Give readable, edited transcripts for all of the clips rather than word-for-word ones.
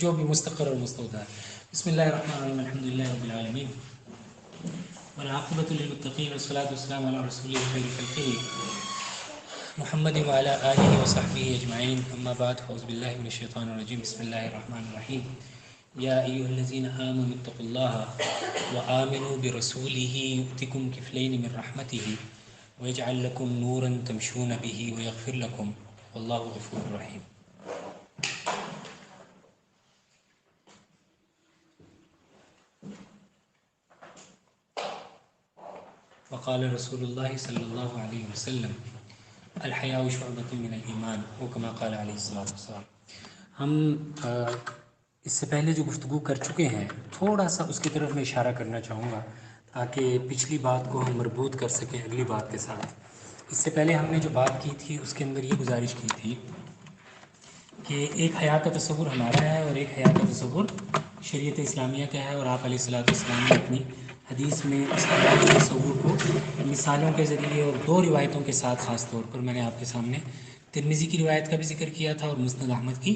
جو بھی مستقر اور مستودع ہے۔ بسم اللہ الرحمن الرحیم، الحمد للہ رب العالمین والعاقبۃ للمتقین والصلاۃ والسلام علی رسول خیر خلقہ محمد وعلی آلہ وصحبہ اجمعین، اما بعد، اعوذ باللہ من الشیطان الرجیم، بسم اللہ الرحمن الرحیم۔ یا ایھا الذین آمنوا اتقوا اللہ وآمنوا برسولہ یؤتکم کفلین من رحمتہ ویجعل لکم نورا تمشون بہ ویغفر لکم واللہ غفور رحیم۔ وقال رسول اللہ صلی اللہ علیہ وسلم الحیاء شعبۃ من الایمان او کما قال علیہ الصلوۃ والسلام۔ ہم اس سے پہلے جو گفتگو کر چکے ہیں، تھوڑا سا اس کی طرف میں اشارہ کرنا چاہوں گا تاکہ پچھلی بات کو ہم مربوط کر سکیں اگلی بات کے ساتھ۔ اس سے پہلے ہم نے جو بات کی تھی اس کے اندر یہ گزارش کی تھی کہ ایک حیا کا تصور ہمارا ہے اور ایک حیا کا تصور شریعت اسلامیہ کا ہے، اور آپ علیہ الصلوۃ والسلام نے اپنی حدیث میں اس حیا کے تصور کو مثالوں کے ذریعے اور دو روایتوں کے ساتھ، خاص طور پر میں نے آپ کے سامنے ترمذی کی روایت کا بھی ذکر کیا تھا اور مسند احمد کی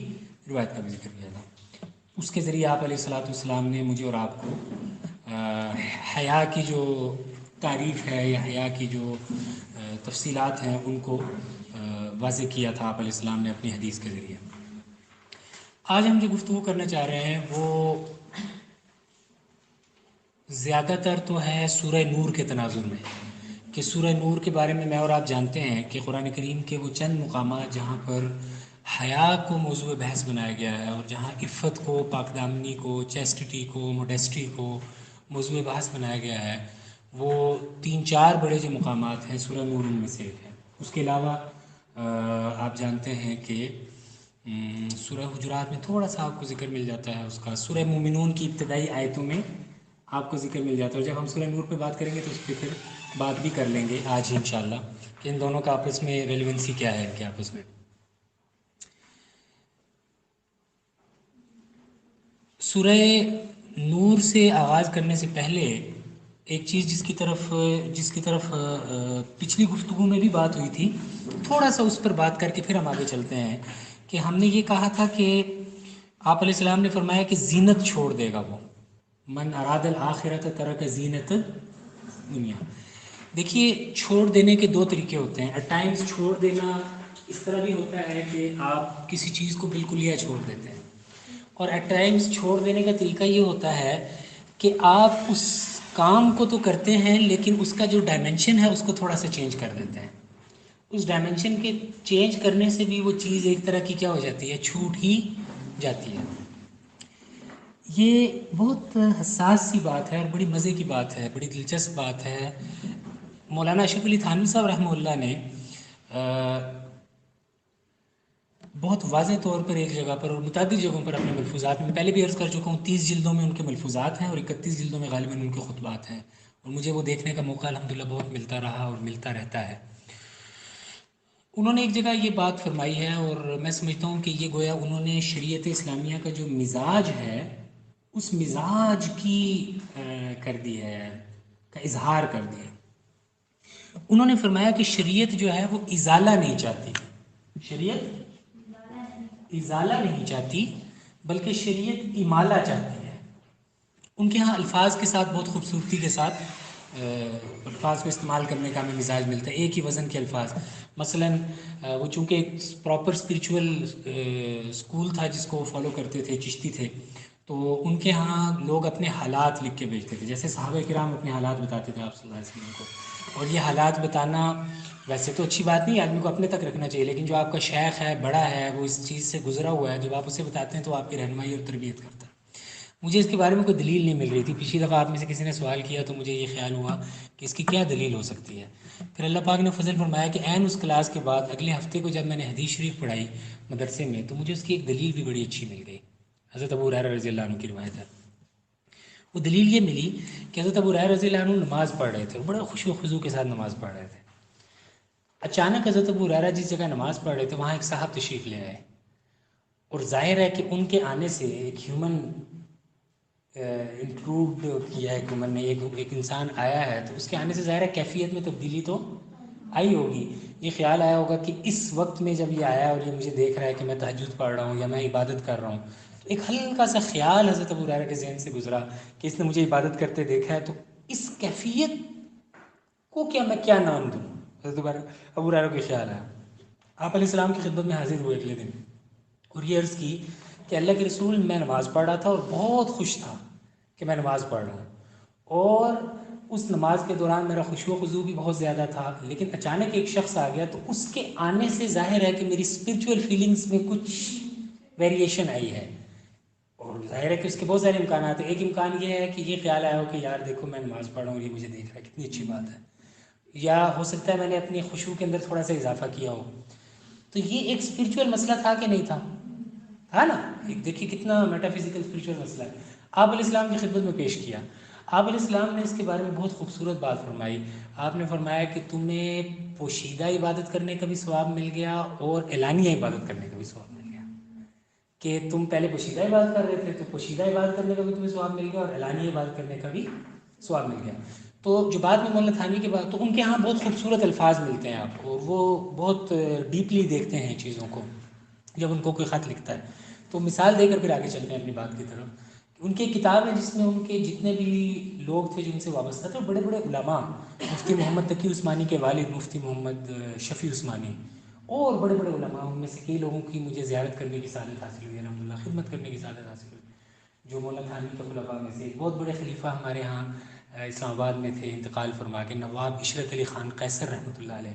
روایت کا بھی ذکر کیا تھا۔ اس کے ذریعے آپ علیہ الصلوۃ والسلام نے مجھے اور آپ کو حیا کی جو تعریف ہے یا حیا کی جو تفصیلات ہیں ان کو واضح کیا تھا آپ علیہ السلام نے اپنی حدیث کے ذریعے۔ آج ہم جو گفتگو کرنا چاہ رہے ہیں وہ زیادہ تر تو ہے سورہ نور کے تناظر میں، کہ سورہ نور کے بارے میں اور آپ جانتے ہیں کہ قرآن کریم کے وہ چند مقامات جہاں پر حیا کو موضوع بحث بنایا گیا ہے اور جہاں عفت کو، پاک دامنی کو، چیسٹٹی کو، موڈیسٹی کو موضوع بحث بنایا گیا ہے، وہ 3-4 بڑے جو مقامات ہیں سورہ نور ان میں سے ایک ہے۔ اس کے علاوہ آپ جانتے ہیں کہ سورہ حجرات میں تھوڑا سا آپ کو ذکر مل جاتا ہے اس کا، سورہ مومنون کی ابتدائی آیتوں میں آپ کو ذکر مل جاتا ہے، اور جب ہم سورہ نور پہ بات کریں گے تو اس پہ پھر بات بھی کر لیں گے آج ہی انشاءاللہ کہ ان دونوں کا آپس میں ریلیونسی کیا ہے ان کے آپس میں۔ سورہ نور سے آغاز کرنے سے پہلے ایک چیز جس کی طرف پچھلی گفتگو میں بھی بات ہوئی تھی، تھوڑا سا اس پر بات کر کے پھر ہم آگے چلتے ہیں، کہ ہم نے یہ کہا تھا کہ آپ علیہ السلام نے فرمایا کہ زینت چھوڑ دے گا وہ، من اراد الآخرۃ ترک زینت دنیا۔ دیکھیے، چھوڑ دینے کے 2 طریقے ہوتے ہیں۔ ایٹ ٹائمز چھوڑ دینا اس طرح بھی ہوتا ہے کہ آپ کسی چیز کو بالکل ہی چھوڑ دیتے ہیں، اور ایٹ ٹائمز چھوڑ دینے کا طریقہ یہ ہوتا ہے کہ آپ اس کام کو تو کرتے ہیں لیکن اس کا جو ڈائمنشن ہے اس کو تھوڑا سا چینج کر دیتے ہیں۔ اس ڈائمنشن کے چینج کرنے سے بھی وہ چیز ایک طرح کی کیا ہو جاتی ہے، چھوٹ ہی جاتی ہے۔ یہ بہت حساس سی بات ہے اور بڑی مزے کی بات ہے، بڑی دلچسپ بات ہے۔ مولانا اشرف علی تھانوی صاحب رحمہ اللہ نے بہت واضح طور پر ایک جگہ پر اور متعدد جگہوں پر اپنے ملفوظات میں پہلے بھی عرض کر چکا ہوں، 30 جلدوں میں ان کے ملفوظات ہیں اور 31 جلدوں میں غالباً ان کے خطبات ہیں، اور مجھے وہ دیکھنے کا موقع الحمدللہ بہت ملتا رہا اور ملتا رہتا ہے۔ انہوں نے ایک جگہ یہ بات فرمائی ہے اور میں سمجھتا ہوں کہ یہ گویا انہوں نے شریعت اسلامیہ کا جو مزاج ہے اس مزاج کی کر دی ہے، کا اظہار کر دیا۔ انہوں نے فرمایا کہ شریعت جو ہے وہ ازالہ نہیں چاہتی، شریعت ازالہ نہیں چاہتی بلکہ شریعت امالہ چاہتی ہے۔ ان کے ہاں الفاظ کے ساتھ بہت خوبصورتی کے ساتھ الفاظ کو استعمال کرنے کا ہمیں مزاج ملتا ہے، ایک ہی وزن کے الفاظ۔ مثلاً وہ چونکہ ایک پراپر اسپریچول اسکول تھا جس کو وہ فالو کرتے تھے، چشتی تھے، تو ان کے ہاں لوگ اپنے حالات لکھ کے بھیجتے تھے، جیسے صحابہ کرام اپنے حالات بتاتے تھے آپ صلی اللہ علیہ وسلم کو۔ اور یہ حالات بتانا ویسے تو اچھی بات نہیں، آدمی کو اپنے تک رکھنا چاہیے، لیکن جو آپ کا شیخ ہے، بڑا ہے، وہ اس چیز سے گزرا ہوا ہے، جب آپ اسے بتاتے ہیں تو آپ کی رہنمائی اور تربیت کرتا ہے۔ مجھے اس کے بارے میں کوئی دلیل نہیں مل رہی تھی، پچھلی دفعہ آپ میں سے کسی نے سوال کیا تو مجھے یہ خیال ہوا کہ اس کی کیا دلیل ہو سکتی ہے۔ پھر اللہ پاک نے فضل فرمایا کہ عین اس کلاس کے بعد اگلے ہفتے کو جب میں نے حدیث شریف پڑھائی مدرسے میں تو مجھے اس کی ایک دلیل بھی بڑی اچھی مل گئی۔ حضرت ابو ہریرہ رضی اللہ عنہ کی روایت ہے، وہ دلیل یہ ملی کہ حضرت ابو ہریرہ رضی اللہ عنہ نماز پڑھ رہے تھے اور بڑے خشوع و خضوع کے ساتھ نماز پڑھ رہے تھے۔ اچانک حضرت ابو ہریرہ جس جگہ نماز پڑھ رہے تھے وہاں ایک صاحب تشریف لے آئے، اور ظاہر ہے کہ ان کے آنے سے ایک ہیومن انکلوڈ کیا ہے کہ ایک انسان آیا ہے تو اس کے آنے سے ظاہر ہے کیفیت میں تبدیلی تو آئی ہوگی، یہ خیال آیا ہوگا کہ اس وقت میں جب یہ آیا اور یہ مجھے دیکھ رہا ہے کہ میں تہجد پڑھ رہا ہوں یا میں عبادت کر رہا ہوں، تو ایک ہلکا سا خیال حضرت ابو ہریرہ کے ذہن سے گزرا کہ اس نے مجھے عبادت کرتے دیکھا ہے، تو اس کیفیت کو میں کیا نام دوں؟ حضرت ابو ہریرہ کو خیال آیا، آپ علیہ السلام کی خدمت میں حاضر ہوئے اگلے دن اور یہ عرض کی کہ اللہ کے رسول، میں نماز پڑھ رہا تھا اور بہت خوش تھا کہ میں نماز پڑھ رہا ہوں، اور اس نماز کے دوران میرا خشوع و خضوع بھی بہت زیادہ تھا، لیکن اچانک ایک شخص آ گیا تو اس کے آنے سے ظاہر ہے کہ میری اسپرچول فیلنگز میں کچھ ویریشن آئی ہے، اور ظاہر ہے کہ اس کے بہت سارے امکانات ہیں۔ ایک امکان یہ ہے کہ یہ خیال آیا ہو کہ یار دیکھو میں نماز پڑھ رہا ہوں اور یہ مجھے دیکھ رہا ہے، کتنی اچھی بات ہے، یا ہو سکتا ہے میں نے اپنی خشوع کے اندر تھوڑا سا اضافہ کیا ہو۔ تو یہ ایک اسپرچول مسئلہ تھا کہ نہیں تھا نا؟ دیکھیے کتنا میٹا فزیکل اسپرچول مسئلہ ہے، آپ علیہ السلام کی خدمت میں پیش کیا۔ آپ علیہ السلام نے اس کے بارے میں بہت خوبصورت بات فرمائی، آپ نے فرمایا کہ تمہیں پوشیدہ عبادت کرنے کا بھی ثواب مل گیا اور اعلانیہ عبادت کرنے کا بھی ثواب مل گیا، کہ تم پہلے پوشیدہ عبادت کر رہے تھے تو پوشیدہ عبادت کرنے کا بھی تمہیں ثواب مل گیا اور اعلانیہ عبادت کرنے کا بھی ثواب مل گیا۔ تو جو بعد میں مولانا تھانوی کے بعد، تو ان کے ہاں بہت خوبصورت الفاظ ملتے ہیں آپ کو، اور وہ بہت ڈیپلی دیکھتے ہیں چیزوں کو جب ان کو کوئی خط لکھتا ہے۔ تو مثال دے کر پھر آگے چلتے ہیں اپنی بات کی طرف۔ ان کی کتاب ہے جس میں ان کے جتنے بھی لوگ تھے جن سے وابستہ تھے، بڑے بڑے علماء، مفتی محمد تقی عثمانی کے والد مفتی محمد شفیع عثمانی اور بڑے بڑے علماء، ان میں سے کئی لوگوں کی مجھے زیارت کرنے کی سعادت حاصل ہوئی، الحمدللہ خدمت کرنے کی سعادت حاصل ہوئی۔ جو مولانا تھانوی کے خلفاء میں سے ایک بہت بڑے خلیفہ ہمارے ہاں اسلام آباد میں تھے انتقال فرما کے، نواب عشرت علی خان قیصر رحمۃ اللہ علیہ،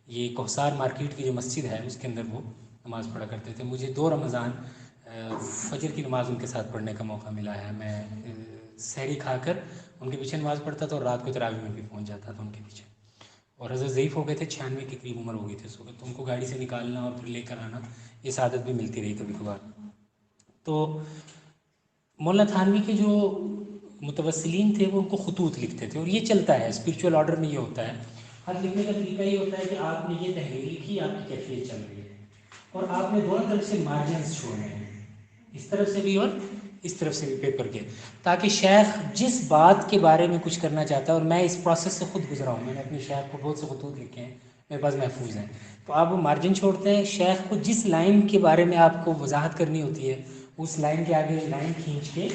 یہ کوثار مارکیٹ کی جو مسجد ہے اس کے اندر وہ نماز پڑھا کرتے تھے۔ مجھے 2 رمضان فجر کی نماز ان کے ساتھ پڑھنے کا موقع ملا ہے، میں سحری کھا کر ان کے پیچھے نماز پڑھتا تھا اور رات کو تراویح میں بھی پہنچ جاتا تھا ان کے پیچھے، اور حضرت ضعیف ہو گئے تھے، 96 کے قریب عمر ہو گئی تھی اس وقت، تو ان کو گاڑی سے نکالنا اور پھر لے کر آنا، یہ سعادت بھی ملتی رہی کبھی کبھار۔ تو مولانا تھانوی کے جو متوسلین تھے وہ ان کو خطوط لکھتے تھے، اور یہ چلتا ہے اسپرچول آرڈر میں، یہ ہوتا ہے خط لکھنے کا طریقہ یہ ہوتا ہے کہ آپ نے یہ تحریر لکھی، آپ کی کیفیت چل رہی ہے، اور آپ نے دونوں طرف سے مارجنز چھوڑنے ہیں، اس طرف سے بھی اور اس طرف سے بھی پیپر کے، تاکہ شیخ جس بات کے بارے میں کچھ کرنا چاہتا ہے، اور میں اس پروسیس سے خود گزرا ہوں، میں نے اپنے شیخ کو بہت سے خطوط لکھے ہیں میرے پاس محفوظ ہیں، تو آپ وہ مارجن چھوڑتے ہیں، شیخ کو جس لائن کے بارے میں آپ کو وضاحت کرنی ہوتی ہے اس لائن کے آگے لائن کھینچ کے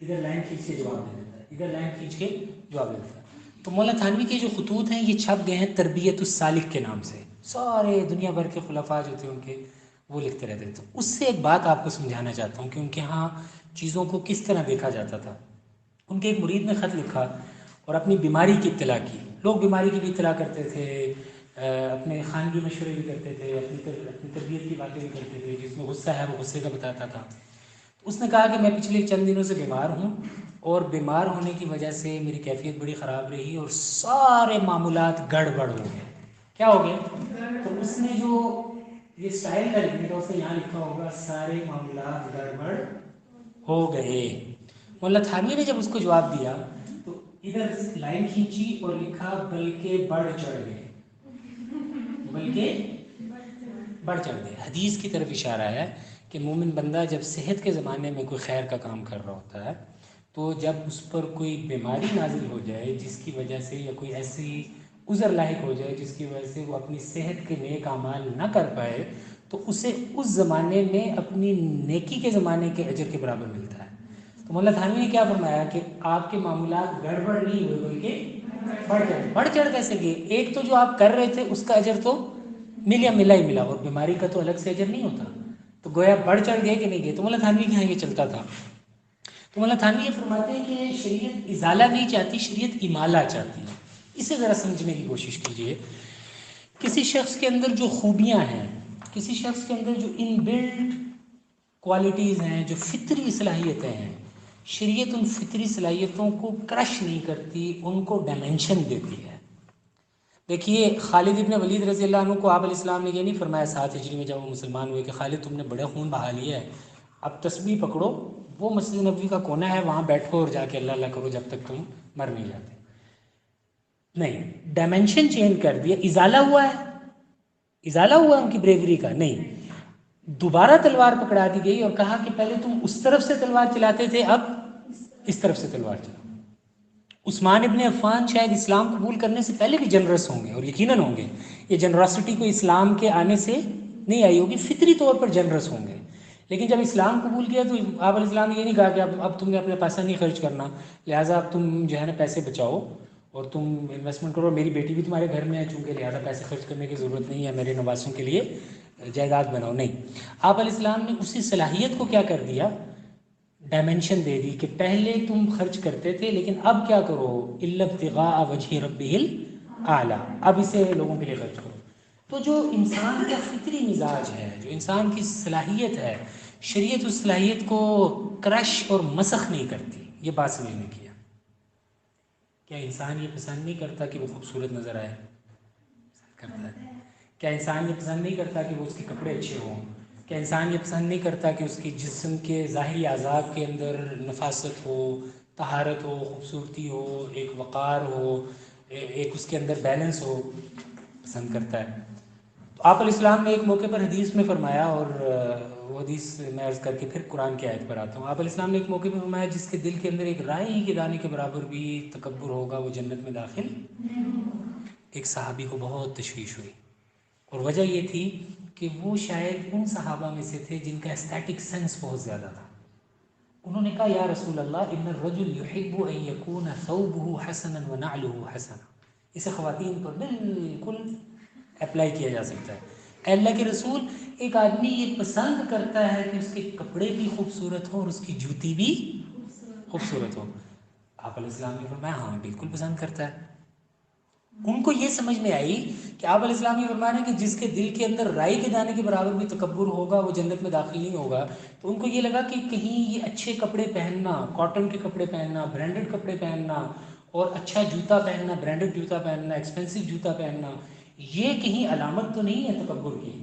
ادھر لائن کھینچ کے جواب دے دیتا ہے، ادھر لائن کھینچ کے جواب دے دیتا ہے۔ تو مولانا تھانوی کے جو خطوط ہیں یہ چھپ گئے ہیں تربیت السالک کے نام سے، سارے دنیا بھر کے خلفاء جو تھے ان کے وہ لکھتے رہتے تھے۔ اس سے ایک بات آپ کو سمجھانا چاہتا ہوں کہ ان کے ہاں چیزوں کو کس طرح دیکھا جاتا تھا۔ ان کے ایک مرید نے خط لکھا اور اپنی بیماری کی اطلاع کی، لوگ بیماری کی بھی اطلاع کرتے تھے، اپنے خانگی مشورے بھی کرتے تھے، اپنی تربیت کی باتیں بھی کرتے تھے، جس میں غصہ ہے وہ غصے کا بتاتا تھا۔ اس نے کہا کہ میں پچھلے چند دنوں سے بیمار ہوں، اور بیمار ہونے کی وجہ سے میری کیفیت بڑی خراب رہی اور سارے معاملات گڑبڑ ہو گئے۔ کیا ہو گئے؟ تو اس نے جو یہ اسٹائل کا لکھنے کا، اس نے یہاں لکھا ہوگا سارے معاملات گڑبڑ ہو گئے۔ مولانا تھانوی نے جب اس کو جواب دیا تو ادھر لائن کھینچی اور لکھا بلکہ بڑھ چڑھ گئے، بلکہ بڑھ چڑھ گئے۔ حدیث کی طرف اشارہ ہے کہ مومن بندہ جب صحت کے زمانے میں کوئی خیر کا کام کر رہا ہوتا ہے، تو جب اس پر کوئی بیماری نازل ہو جائے جس کی وجہ سے، یا کوئی ایسی عذر لاحق ہو جائے جس کی وجہ سے وہ اپنی صحت کے نیک اعمال نہ کر پائے، تو اسے اس زمانے میں اپنی نیکی کے زمانے کے اجر کے برابر ملتا ہے۔ تو مولانا تھانوی نے کیا فرمایا کہ آپ کے معاملات گڑبڑ نہیں ہوئے بلکہ بڑھ چڑھ کیسے گئے؟ ایک تو جو آپ کر رہے تھے اس کا اجر تو ملا ہی ملا، اور بیماری کا تو الگ سے اجر نہیں ہوتا، تو گویا بڑھ چڑھ گئے کہ نہیں گئے؟ تو مولانا تھانوی کے یہاں یہ چلتا تھا۔ تو مولانا تھانوی یہ فرماتے ہیں کہ شریعت ازالہ نہیں چاہتی، شریعت امالہ چاہتی ہے۔ اسے ذرا سمجھنے کی کوشش کیجئے۔ کسی شخص کے اندر جو خوبیاں ہیں، کسی شخص کے اندر جو ان بلڈ کوالٹیز ہیں، جو فطری صلاحیتیں ہیں، شریعت ان فطری صلاحیتوں کو کرش نہیں کرتی، ان کو ڈائمنشن دیتی ہے۔ دیکھیے خالد ابن ولید رضی اللہ عنہ کو آپ علیہ السلام نے یہ نہیں فرمایا 7 ہجری میں جب وہ مسلمان ہوئے کہ خالد تم نے بڑے خون بہا لیا ہے، اب تسبیح پکڑو، وہ مسجد نبوی کا کونا ہے وہاں بیٹھو اور جا کے اللہ اللہ کرو جب تک تم مر نہیں جاتے۔ نہیں، ڈائمنشن چینج کر دیا، ازالہ ہوا ہے، ازالہ ہوا ان کی بریوری کا نہیں، دوبارہ تلوار پکڑا دی گئی اور کہا کہ پہلے تم اس طرف سے تلوار چلاتے تھے، اب اس طرف سے تلوار چلاؤ۔ عثمان ابن عفان شاید اسلام قبول کرنے سے پہلے بھی جنرس ہوں گے، اور یقیناً ہوں گے، یہ جنراسٹی کو اسلام کے آنے سے نہیں آئی ہوگی، فطری طور پر جنرس ہوں گے، لیکن جب اسلام قبول کیا تو آپ علیہ السلام نے یہ نہیں کہا کہ اب تم نے اپنا پیسہ نہیں خرچ کرنا، لہٰذا اب تم جو ہے نا پیسے بچاؤ اور تم انویسٹمنٹ کرو، میری بیٹی بھی تمہارے گھر میں ہے چونکہ لہٰذا پیسے خرچ کرنے کی ضرورت نہیں ہے، میرے نواسوں کے لیے جائیداد بناؤ، نہیں، آپ علیہ السلام نے اسی صلاحیت کو کیا کر دیا، ڈائمنشن دے دی کہ پہلے تم خرچ کرتے تھے لیکن اب کیا کرو، الا ابتغاء وجہ ربہ الاعلیٰ، اب اسے لوگوں کے لیے خرچ کرو۔ تو جو انسان کا فطری مزاج ہے، جو انسان کی صلاحیت ہے، شریعت اس صلاحیت کو کرش اور مسخ نہیں کرتی، یہ بات سمجھنے کی ہے۔ کیا انسان یہ پسند نہیں کرتا کہ وہ خوبصورت نظر آئے؟ پسند کرتا ہے۔ کیا انسان یہ پسند نہیں کرتا کہ وہ اس کے کپڑے اچھے ہوں؟ کیا انسان یہ پسند نہیں کرتا کہ اس کی جسم کے ظاہری اعضاء کے اندر نفاست ہو، طہارت ہو، خوبصورتی ہو، ایک وقار ہو، ایک اس کے اندر بیلنس ہو؟ پسند کرتا ہے۔ تو آپ علیہ السلام نے ایک موقع پر حدیث میں فرمایا، اور وہ حدیث میں عرض کر کے پھر قرآن کی آیت پر آتا ہوں۔ آپ علیہ السلام نے ایک موقع پر فرمایا جس کے دل کے اندر ایک رائے ہی کے دانے کے برابر بھی تکبر ہوگا وہ جنت میں داخل۔ ایک صحابی کو بہت تشویش ہوئی، اور وجہ یہ تھی کہ وہ شاید ان صحابہ میں سے تھے جن کا اسٹیٹک سینس بہت زیادہ تھا۔ انہوں نے کہا یا رسول اللہ ان الرجل يحب ان يكون ثوبه حسنا ونعله حسنا، اسے خواتین پر بالکل اپلائی کیا جا سکتا ہے۔ اے اللہ کے رسول، ایک آدمی یہ پسند کرتا ہے کہ اس کے کپڑے بھی خوبصورت ہوں اور اس کی جوتی بھی خوبصورت ہو۔ آپ علیہ السلام نے فرمایا ہاں بالکل پسند کرتا ہے۔ ان کو یہ سمجھ میں آئی کہ آپ علیہ السلام یہ فرمایا کہ جس کے دل کے اندر رائی کے دانے کے برابر بھی تکبر ہوگا وہ جنت میں داخل نہیں ہوگا، تو ان کو یہ لگا کہ کہیں یہ اچھے کپڑے پہننا، کاٹن کے کپڑے پہننا، برانڈڈ کپڑے پہننا، اور اچھا جوتا پہننا، برانڈڈ جوتا پہننا، ایکسپینسو جوتا پہننا، یہ کہیں علامت تو نہیں ہے تکبر کی،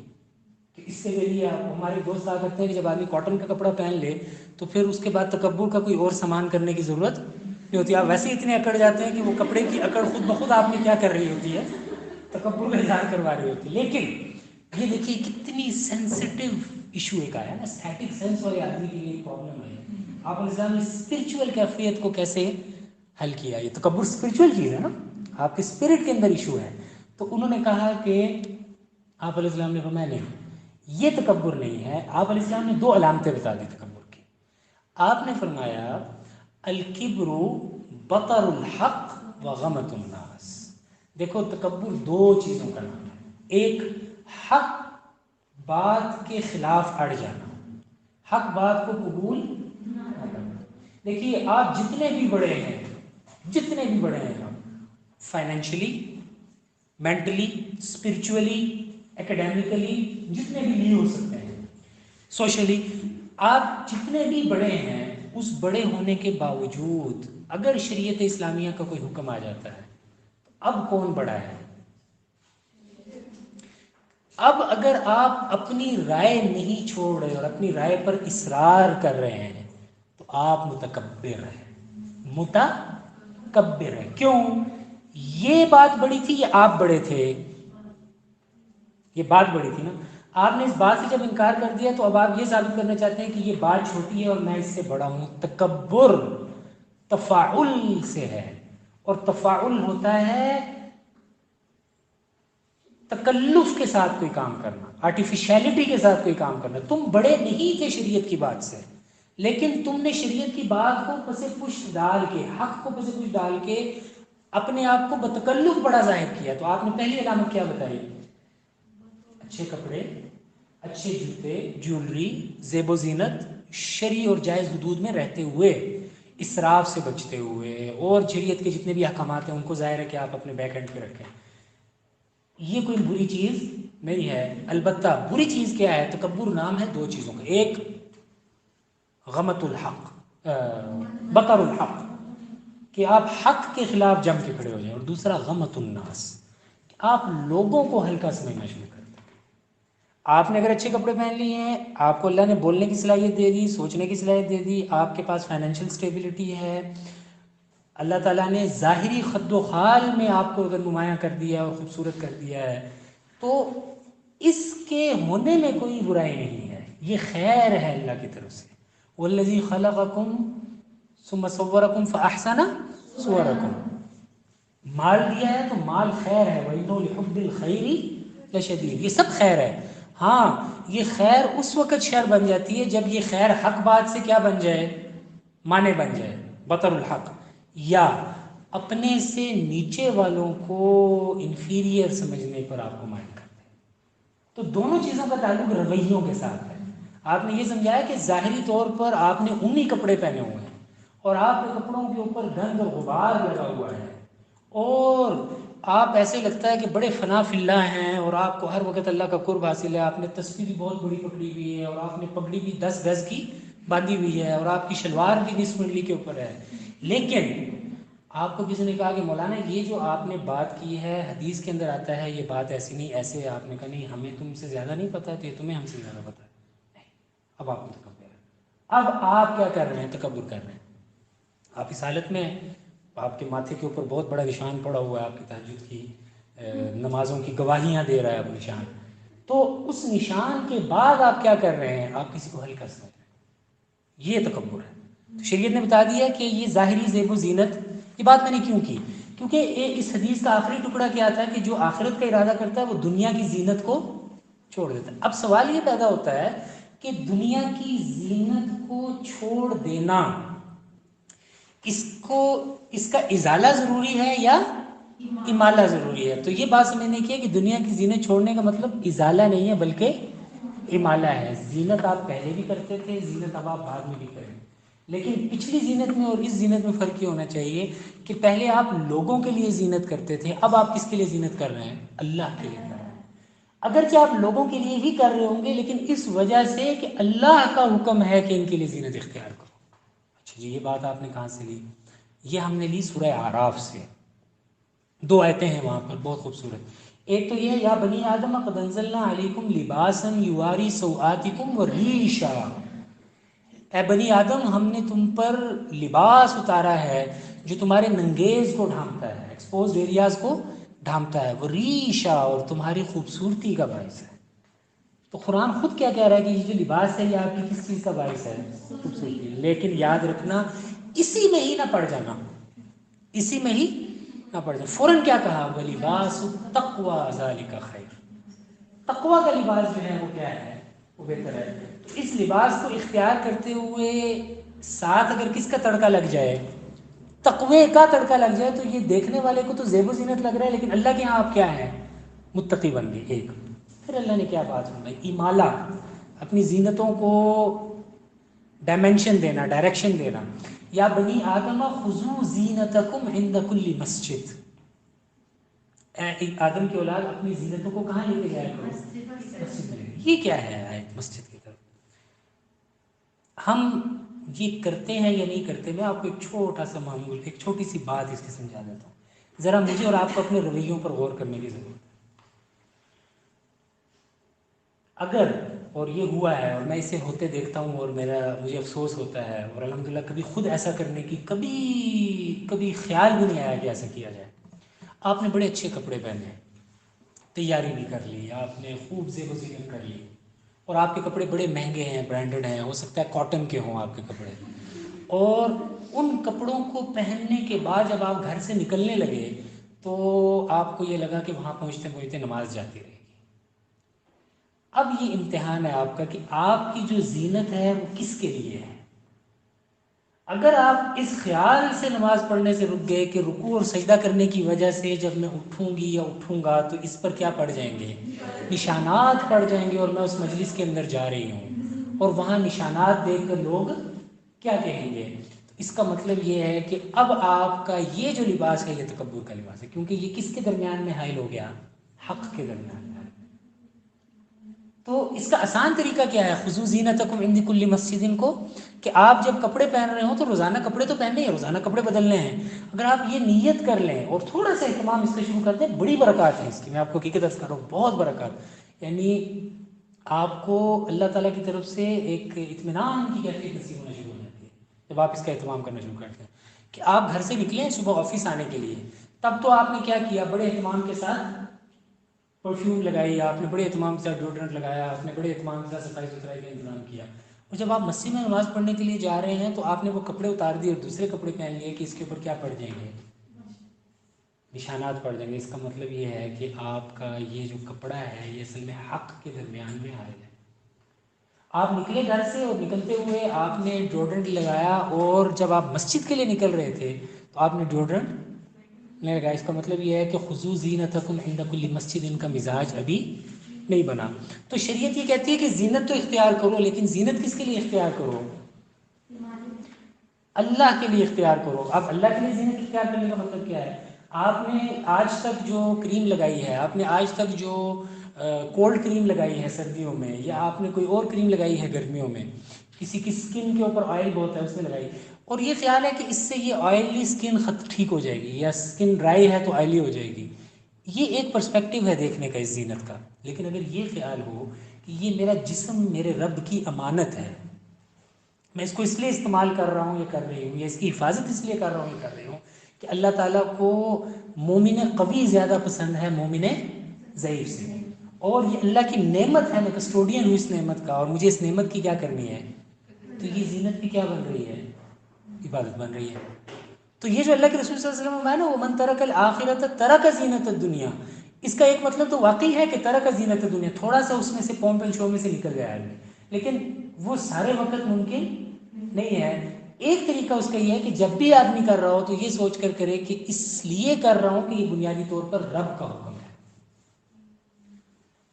کہ اس سے ذریعے ہمارے دوست آ کرتے ہیں کہ جب آدمی کاٹن کا کپڑا پہن لے تو پھر اس کے بعد تکبر کا کوئی اور سامان کرنے کی ضرورت نہیں ہوتی، آپ ویسے اتنے اکڑ جاتے ہیں کہ وہ کپڑے کی اکڑ خود بخود آپ نے کیا کر رہی ہوتی ہے، تکبر کا اظہار کروا رہی ہوتی ہے۔ لیکن یہ دیکھیے کتنی سینسٹیو ایشو ایک آیا نا، اسٹیٹک سینس والے آدمی کے لیے پرابلم ہے۔ آپ علیہ السلام نے اسپرچول کیفیت کو کیسے حل کیا؟ یہ تکبر اسپرچول چیز ہے نا، آپ کے اسپرٹ کے اندر ایشو ہے۔ تو انہوں نے کہا کہ آپ علیہ السلام نے فرمایا نہیں یہ تکبر نہیں ہے۔ آپ علیہ السلام نے دو علامتیں بتا دی تکبر کی۔ آپ نے فرمایا الکبر بطر الحق وغمط الناس، دیکھو تکبر دو چیزوں کا نام ہے، ایک حق بات کے خلاف اڑ جانا، حق بات کو قبول نہ کرنا۔ دیکھیے آپ جتنے بھی بڑے ہیں، جتنے بھی بڑے ہیں، فائنینشلی، مینٹلی، اسپرچولی، اکیڈیمکلی، جتنے بھی لیے ہو سکتے ہیں، سوشلی، آپ جتنے بھی بڑے ہیں اس بڑے ہونے کے باوجود اگر شریعت اسلامیہ کا کوئی حکم آ جاتا ہے تو اب کون بڑا ہے؟ اب اگر آپ اپنی رائے نہیں چھوڑ رہے اور اپنی رائے پر اصرار کر رہے ہیں تو آپ متکبر ہیں، متکبر ہیں۔ کیوں؟ یہ بات بڑی تھی یا آپ بڑے تھے؟ یہ بات بڑی تھی نا، آپ نے اس بات سے جب انکار کر دیا تو اب آپ یہ ثابت کرنا چاہتے ہیں کہ یہ بات چھوٹی ہے اور میں اس سے بڑا ہوں۔ تکبر تفاعل سے ہے، اور تفاعل ہوتا ہے تکلف کے ساتھ کوئی کام کرنا، آرٹیفیشیلٹی کے ساتھ کوئی کام کرنا۔ تم بڑے نہیں تھے شریعت کی بات سے، لیکن تم نے شریعت کی بات کو پس پشت ڈال کے، حق کو پس پشت ڈال کے اپنے آپ کو بتکلف بڑا ظاہر کیا۔ تو آپ نے پہلی علامت کیا بتائی؟ اچھے کپڑے، اچھے جوتے، جیولری، زیب و زینت، شرعی اور جائز حدود میں رہتے ہوئے، اسراف سے بچتے ہوئے، اور شریعت کے جتنے بھی احکامات ہیں ان کو ظاہر ہے کہ آپ اپنے بیک اینڈ پہ رکھیں۔ یہ کوئی بری چیز نہیں ہے، البتہ بری چیز کیا ہے؟ تکبر نام ہے دو چیزوں کا، ایک غمط الحق، بطر الحق، کہ آپ حق کے خلاف جم کے کھڑے ہو جائیں، اور دوسرا غمط الناس، کہ آپ لوگوں کو ہلکا سمجھنا شروع کر دیں۔ آپ نے اگر اچھے کپڑے پہن لیے ہیں، آپ کو اللہ نے بولنے کی صلاحیت دے دی، سوچنے کی صلاحیت دے دی، آپ کے پاس فائنینشیل سٹیبلٹی ہے، اللہ تعالیٰ نے ظاہری خد و خال میں آپ کو اگر نمایاں کر دیا ہے اور خوبصورت کر دیا ہے، تو اس کے ہونے میں کوئی برائی نہیں ہے، یہ خیر ہے اللہ کی طرف سے۔ والذی خلقکم ثم صورکم فاحسن صورکم، مال دیا ہے تو مال خیر ہے، وَإِنَّهُ لِحُبِّ الْخَيْرِ لَشَدِيدٌ، یہ سب خیر ہے. ہاں یہ خیر اس وقت شر بن جاتی ہے جب یہ خیر حق بات سے کیا بن جائے، مانے بن جائے، بطر الحق، یا اپنے سے نیچے والوں کو انفیریئر سمجھنے پر آپ کو مائل کرتے ہیں. تو دونوں چیزوں کا تعلق رویوں کے ساتھ ہے. آپ نے یہ سمجھایا کہ ظاہری طور پر آپ نے اونی کپڑے پہنے ہوئے ہیں اور آپ کے کپڑوں کے اوپر گند اور غبار لگا ہوا ہے اور آپ ایسے لگتا ہے کہ بڑے فنا فی اللہ ہیں اور آپ کو ہر وقت اللہ کا قرب حاصل ہے، آپ نے تسبیح بھی بہت بڑی پکڑی ہوئی ہے اور آپ نے پگڑی بھی 10 گز کی باندھی ہوئی ہے اور آپ کی شلوار بھی نصف منڈلی کے اوپر ہے، لیکن آپ کو کسی نے کہا کہ مولانا یہ جو آپ نے بات کی ہے حدیث کے اندر آتا ہے یہ بات ایسی نہیں ایسے، آپ نے کہا نہیں ہمیں تم سے زیادہ نہیں پتہ تو یہ تمہیں ہم سے زیادہ پتہ ہے. نہیں، اب آپ متکبر ہیں. اب آپ کیا کر رہے ہیں، تکبر کر رہے ہیں. آپ اس حالت میں آپ کے ماتھے کے اوپر بہت بڑا نشان پڑا ہوا ہے، آپ کی تہجد کی نمازوں کی گواہیاں دے رہا ہے اب نشان، تو اس نشان کے بعد آپ کیا کر رہے ہیں، آپ کسی کو حل کر سکتے ہیں. یہ تکبر ہے. تو شریعت نے بتا دیا کہ یہ ظاہری زیب و زینت، یہ بات میں نے کیوں کی، کیونکہ اس حدیث کا آخری ٹکڑا کیا تھا کہ جو آخرت کا ارادہ کرتا ہے وہ دنیا کی زینت کو چھوڑ دیتا ہے. اب سوال یہ پیدا ہوتا ہے کہ دنیا کی زینت کو چھوڑ دینا اس کا ازالہ ضروری ہے یا امالہ ضروری ہے. تو یہ بات سمجھنے کی ہے کہ دنیا کی زینت چھوڑنے کا مطلب ازالہ نہیں ہے بلکہ امالہ ہے. زینت آپ پہلے بھی کرتے تھے، زینت اب آپ بعد میں بھی کریں، لیکن پچھلی زینت میں اور اس زینت میں فرق یہ ہونا چاہیے کہ پہلے آپ لوگوں کے لیے زینت کرتے تھے، اب آپ کس کے لیے زینت کر رہے ہیں، اللہ کے لیے کر رہے ہیں. اگرچہ آپ لوگوں کے لیے ہی کر رہے ہوں گے لیکن اس وجہ سے کہ اللہ کا حکم ہے کہ ان کے لیے زینت اختیار کرو. اچھا جی، یہ بات آپ نے کہاں سے لی، یہ ہم نے لی سورہ اعراف سے. 2 آیتیں ہیں وہاں پر بہت خوبصورت. ایک تو یہ ہے یا بنی آدم قد انزلنا علیکم لباسا یواری سوآتکم وریشا، اے بنی آدم ہم نے تم پر لباس اتارا ہے جو تمہارے ننگیز کو ڈھانپتا ہے، ایکسپوزڈ ایریاز کو ڈھانپتا ہے، وریشا اور تمہاری خوبصورتی کا باعث ہے. تو قرآن خود کیا کہہ رہا ہے کہ یہ جو لباس ہے یہ آپ کی کس چیز کا باعث ہے، خوبصورتی. لیکن یاد رکھنا اسی میں ہی نہ پڑ جانا، اسی میں ہی نہ پڑ جانا. فوراً کیا کہا، وَلِبَاسُ التَّقْوَىٰ ذَلِكَ خَيْرٌ، تقویٰ کا لباس جو ہے وہ کیا ہے، وہ بہتر ہے. تو اس لباس کو اختیار کرتے ہوئے ساتھ اگر کس کا تڑکا لگ جائے، تقوی کا تڑکا لگ جائے، تو یہ دیکھنے والے کو تو زیب و زینت لگ رہا ہے لیکن اللہ کے ہاں آپ کیا ہیں، متقی بن گئے. ایک پھر اللہ نے کیا بات فرمائی، امالہ، اپنی زینتوں کو ڈائمنشن دینا، ڈائریکشن دینا. یا بنی آدم خذوا زینتکم عند کل مسجد، اے آدم کی اولاد اپنی زینتوں کو کہاں لے کے جایا کرو، مسجد میں. یہ کیا ہے آیت مسجد کی طرف. ہم یہ کرتے ہیں یا نہیں کرتے، میں آپ کو ایک چھوٹا سا معمول، ایک چھوٹی سی بات اس کی سمجھا دیتا ہوں. ذرا مجھے اور آپ کو اپنے رویوں پر غور کرنے کی ضرورت ہے. اگر، اور یہ ہوا ہے اور میں اسے ہوتے دیکھتا ہوں اور مجھے افسوس ہوتا ہے، اور الحمدللہ کبھی خود ایسا کرنے کی کبھی خیال بھی نہیں آیا کہ ایسا کیا جائے. آپ نے بڑے اچھے کپڑے پہنے، تیاری بھی کر لی، آپ نے خوب زیب و زینت کر لی، اور آپ کے کپڑے بڑے مہنگے ہیں، برانڈڈ ہیں، ہو سکتا ہے کاٹن کے ہوں آپ کے کپڑے، اور ان کپڑوں کو پہننے کے بعد جب آپ گھر سے نکلنے لگے تو آپ کو یہ لگا کہ وہاں پہنچتے پہنچتے نماز جاتی رہے گی. اب یہ امتحان ہے آپ کا کہ آپ کی جو زینت ہے وہ کس کے لیے ہے. اگر آپ اس خیال سے نماز پڑھنے سے رک گئے کہ رکوع اور سجدہ کرنے کی وجہ سے جب میں اٹھوں گی یا اٹھوں گا تو اس پر کیا پڑ جائیں گے، نشانات پڑ جائیں گے، اور میں اس مجلس کے اندر جا رہی ہوں اور وہاں نشانات دیکھ کر لوگ کیا کہیں گے، تو اس کا مطلب یہ ہے کہ اب آپ کا یہ جو لباس ہے یہ تکبر کا لباس ہے، کیونکہ یہ کس کے درمیان میں حائل ہو گیا، حق کے درمیان میں. تو اس کا آسان طریقہ کیا ہے، خذوا زینتکم عند کل مسجد کو، کہ آپ جب کپڑے پہن رہے ہوں تو روزانہ کپڑے تو پہننے ہیں، روزانہ کپڑے بدلنے ہیں. اگر آپ یہ نیت کر لیں اور تھوڑا سا اہتمام اس سے شروع کر دیں، بڑی برکات ہے اس کی، میں آپ کو حقیقت عرض کر رہا ہوں، بہت برکات. یعنی آپ کو اللہ تعالیٰ کی طرف سے ایک اطمینان کی کیفیت نصیب ہونا شروع ہو جاتی ہے جب آپ اس کا اہتمام کرنا شروع کرتے ہیں. کہ آپ گھر سے نکلیں صبح آفس آنے کے لیے، تب تو آپ نے کیا کیا، بڑے اہتمام کے ساتھ پرفیوم لگائی، آپ نے بڑے اہتمام سے ڈیوڈرنٹ لگایا، آپ نے بڑے اہتمام سے صفائی ستھرائی کا انتظام کیا، اور جب آپ مسجد میں نماز پڑھنے کے لیے جا رہے ہیں تو آپ نے وہ کپڑے اتار دیے اور دوسرے کپڑے پہن لیے کہ اس کے اوپر کیا پڑ جائیں گے؟ نشانات پڑ جائیں گے. اس کا مطلب یہ ہے کہ آپ کا یہ جو کپڑا ہے یہ اصل میں حق کے درمیان میں حائل ہے. آپ نکلے گھر سے اور نکلتے ہوئے آپ نے ڈیوڈرنٹ لگایا اور جب آپ مسجد کے لیے نکل رہے تھے تو آپ نے ڈیوڈرنٹ نہیں لگایا. اس کا مطلب یہ ہے کہ خذوا زینتکم عند کل مسجد، ان کا مزاج ابھی نہیں بنا. تو شریعت یہ کہتی ہے کہ زینت تو اختیار کرو، لیکن زینت کس کے لیے اختیار کرو؟ اللہ کے لیے اختیار کرو. اب اللہ کے لیے زینت اختیار کرنے کا مطلب کیا ہے؟ آپ نے آج تک جو کریم لگائی ہے، آپ نے آج تک جو کولڈ کریم لگائی ہے سردیوں میں، یا آپ نے کوئی اور کریم لگائی ہے گرمیوں میں، کسی کی سکن کے اوپر آئل بہت ہے اس میں لگائی، اور یہ خیال ہے کہ اس سے یہ آئلی سکن ٹھیک ہو جائے گی، یا سکن ڈرائی ہے تو آئلی ہو جائے گی. یہ ایک پرسپیکٹیو ہے دیکھنے کا اس زینت کا. لیکن اگر یہ خیال ہو کہ یہ میرا جسم میرے رب کی امانت ہے، میں اس کو اس لیے استعمال کر رہا ہوں یہ کر رہی ہوں، یا اس کی حفاظت اس لیے کر رہا ہوں یہ کر رہی ہوں کہ اللہ تعالیٰ کو مومن قوی زیادہ پسند ہے مومن ضعیف سے، اور یہ اللہ کی نعمت ہے، میں کسٹوڈین ہوں اس نعمت کا، اور مجھے اس نعمت کی کیا کرنی ہے؟ تو یہ زینت بھی کیا بن رہی ہے؟ عبادت بن رہی ہے. تو یہ جو اللہ کے رسول صلی اللہ علیہ وسلم نے وہ من ترک الآخرۃ ترک زینت الدنیا، اس کا ایک مطلب تو واقعی ہے کہ ترک زینت الدنیا، تھوڑا سا اس میں سے پومپ اینڈ شو میں سے نکل گیا ہے، لیکن وہ سارے وقت ممکن نہیں ہے. ایک طریقہ اس کا یہ ہے کہ جب بھی آدمی کر رہا ہو تو یہ سوچ کر کرے کہ اس لیے کر رہا ہوں کہ یہ بنیادی طور پر رب کا حکم ہے.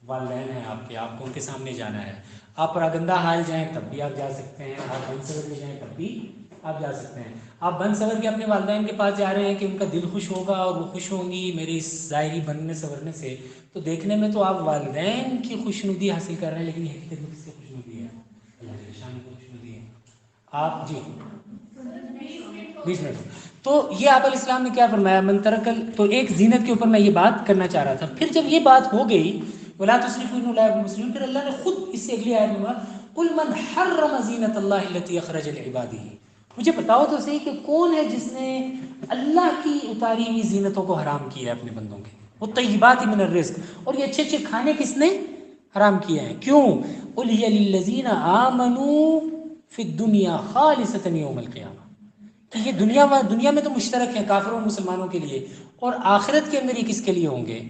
والدین ہیں آپ کے، آپ کو ان کے سامنے جانا ہے. آپ پراگندہ حال جائیں تب بھی آپ جا سکتے ہیں، آپ بن سور کے جائیں تب بھی آپ جا سکتے ہیں. آپ بن سور کے اپنے والدین کے پاس جا رہے ہیں کہ ان کا دل خوش ہوگا اور وہ خوش ہوں گی میری اس ظاہری بننے سورنے سے، تو دیکھنے میں تو آپ والدین کی خوشنودی حاصل کر رہے ہیں، لیکن یہ حقیقت میں کس سے خوشنودی ہے؟ اللہ کی شان کی خوشنودی ہے. آپ جی 20 منٹ. تو یہ آپ علیہ السلام نے کیا فرمایا؟ من ترکل. تو ایک زینت کے اوپر میں یہ بات کرنا چاہ رہا تھا. پھر جب یہ بات ہو گئی ولا تسرفوا انه لا يحب المسلمين، پھر اللہ نے خود اس سے اگلی آیت میں کہا قل من حرم زینت اللہ التي اخرج لعباده. مجھے بتاؤ تو صحیح کہ کون ہے جس نے اللہ کی اتاری ہوئی زینتوں کو حرام کیا ہے اپنے بندوں کے؟ وہ طیبات من الرزق، اور یہ اچھے اچھے کھانے کس نے حرام کیے ہیں؟ کیوں؟ قل هي للذین آمنوا فی الدنیا خالصۃ یوم القیامہ، کہ یہ دنیا میں تو مشترک ہیں کافروں اور مسلمانوں کے لیے، اور آخرت کے اندر یہ کس کے لیے ہوں گے؟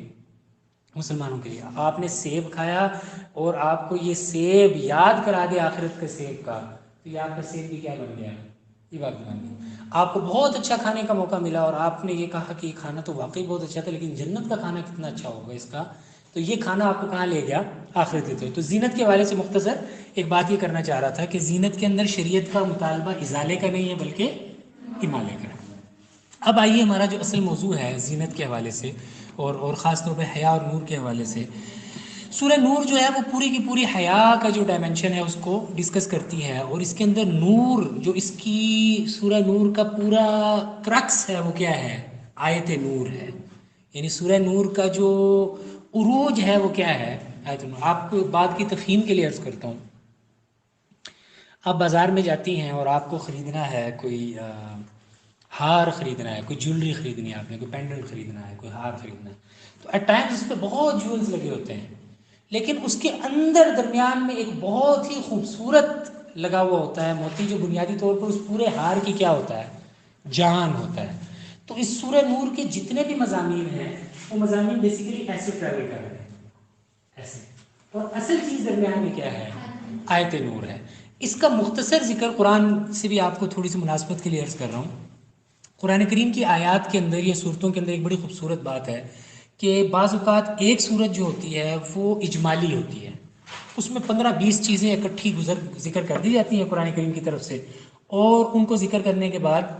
مسلمانوں کے لیے. آپ نے سیب کھایا اور آپ کو یہ سیب یاد کرا دے آخرت کے سیب کا، تو یہ آپ کا سیب بھی کیا بن گیا؟ یہ بات بن گئی. آپ کو بہت اچھا کھانے کا موقع ملا اور آپ نے یہ کہا کہ یہ کھانا تو واقعی بہت اچھا تھا، لیکن جنت کا کھانا کتنا اچھا ہوگا اس کا، تو یہ کھانا آپ کو کہاں لے گیا؟ آخرت کی طرف. تو زینت کے حوالے سے مختصر ایک بات یہ کرنا چاہ رہا تھا کہ زینت کے اندر شریعت کا مطالبہ ازالے کا نہیں ہے بلکہ امالے کا. اب آئیے ہمارا جو اصل موضوع ہے زینت کے حوالے سے اور خاص طور پہ حیا اور نور کے حوالے سے، سورہ نور جو ہے وہ پوری کی پوری حیا کا جو ڈائمنشن ہے اس کو ڈسکس کرتی ہے، اور اس کے اندر نور جو اس کی سورہ نور کا پورا کرکس ہے وہ کیا ہے؟ آیت نور ہے. یعنی سورہ نور کا جو عروج ہے وہ کیا ہے؟ آیت نور. آپ کو بات کی تفہیم کے لیے عرض کرتا ہوں. آپ بازار میں جاتی ہیں اور آپ کو خریدنا ہے کوئی ہار خریدنا ہے، کوئی جولری خریدنی ہے، آپ نے کوئی پینڈنٹ خریدنا ہے، کوئی ہار خریدنا ہے، تو ایٹ ٹائمز اس پہ بہت جولز لگے ہوتے ہیں، لیکن اس کے اندر درمیان میں ایک بہت ہی خوبصورت لگا ہوا ہوتا ہے موتی، جو بنیادی طور پر اس پورے ہار کی کیا ہوتا ہے؟ جان ہوتا ہے. تو اس سورہ نور کے جتنے بھی مضامین ہیں وہ مضامین بیسیکلی ایسے ٹریول کر رہے ہیں ایسے، اور اصل چیز درمیان میں کیا ہے؟ آیت نور ہے. اس کا مختصر ذکر قرآن سے بھی آپ کو تھوڑی سی مناسبت کے لیے عرض کر رہا ہوں. قرآن کریم کی آیات کے اندر یا صورتوں کے اندر ایک بڑی خوبصورت بات ہے کہ بعض اوقات ایک صورت جو ہوتی ہے وہ اجمالی ہوتی ہے، اس میں 15-20 چیزیں اکٹھی ذکر کر دی جاتی ہیں قرآن کریم کی طرف سے، اور ان کو ذکر کرنے کے بعد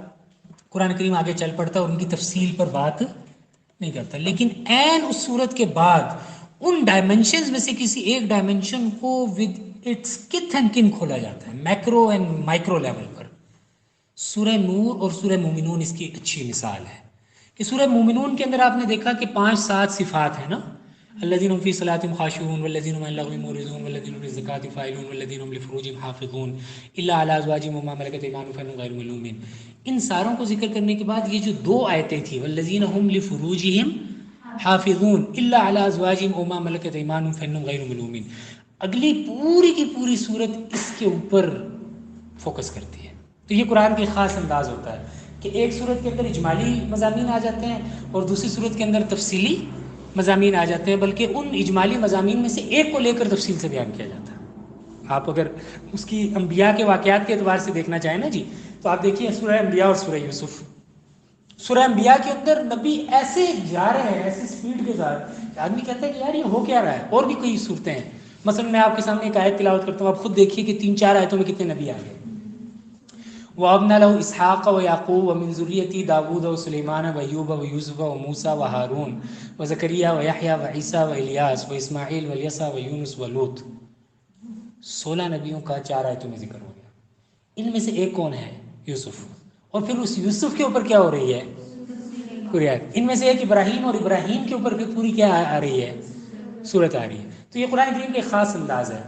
قرآن کریم آگے چل پڑتا ہے اور ان کی تفصیل پر بات نہیں کرتا. لیکن عین اس صورت کے بعد ان ڈائمنشنز میں سے کسی ایک ڈائمنشن کو ود اٹس کتھ اینڈ کن کھولا جاتا ہے، میکرو اینڈ مائکرو لیول پر. سورہ نور اور سورہ مومنون اس کی ایک اچھی مثال ہے کہ سورہ مومنون کے اندر آپ نے دیکھا کہ 5-7 صفات ہیں نا، الذین هم فی صلاتہم خاشعون والذین هم عن اللغو معرضون والذین هم للزکاۃ فاعلون والذین هم لفروجہم حافظون الا علی ازواجہم وما ملکت ایمانہم فانہم غیر ملومین. ان ساروں کو ذکر کرنے کے بعد یہ جو 2 آیتیں تھیں والذین هم لفروجہم حافظون الا علی ازواجہم وما ملکت ایمانہم فانہم غیر ملومین، اگلی پوری کی پوری صورت اس کے اوپر فوکس کرتی ہے. تو یہ قرآن کا ایک خاص انداز ہوتا ہے کہ ایک صورت کے اندر اجمالی مضامین آ جاتے ہیں اور دوسری صورت کے اندر تفصیلی مضامین آ جاتے ہیں، بلکہ ان اجمالی مضامین میں سے ایک کو لے کر تفصیل سے بیان کیا جاتا ہے. آپ اگر اس کی انبیاء کے واقعات کے اعتبار سے دیکھنا چاہیں نا جی، تو آپ دیکھیے سورہ انبیاء اور سورہ یوسف. سورہ انبیاء کے اندر نبی ایسے جا رہے ہیں ایسی سپیڈ کے ساتھ کہ آدمی کہتا ہے کہ یار یہ ہو کیا رہا ہے. اور بھی کئی صورتیں ہیں، مثلا میں آپ کے سامنے ایک آیت تلاوت کرتا ہوں، آپ خود دیکھیے کہ 3-4 آیتوں میں کتنے نبی آ گئے. وَوَهَبْنَا لَهُ إِسْحَاقَ وَيَعْقُوبَ وَمِنْ ذُرِّيَّتِهِ دَاوُودَ وَسُلَيْمَانَ وَأَيُّوبَ وَيُوسُفَ وَمُوسَى وَهَارُونَ وَزَكَرِيَّا وَيَحْيَىٰ وَعِيسَىٰ وَإِلْيَاسَ وَإِسْمَاعِيلَ وَالْيَسَعَ وَيُونُسَ وَلُوط. 16 نبیوں کا 4 آیتوں میں ذکر ہو گیا. ان میں سے ایک کون ہے؟ یوسف. اور پھر اس یوسف کے اوپر کیا ہو رہی ہے؟ پوری آیت. ان میں سے ایک ابراہیم، اور ابراہیم کے اوپر پھر پوری کیا آ رہی ہے؟ صورت آ رہی ہے. تو یہ قرآن کریم کا ایک خاص انداز ہے.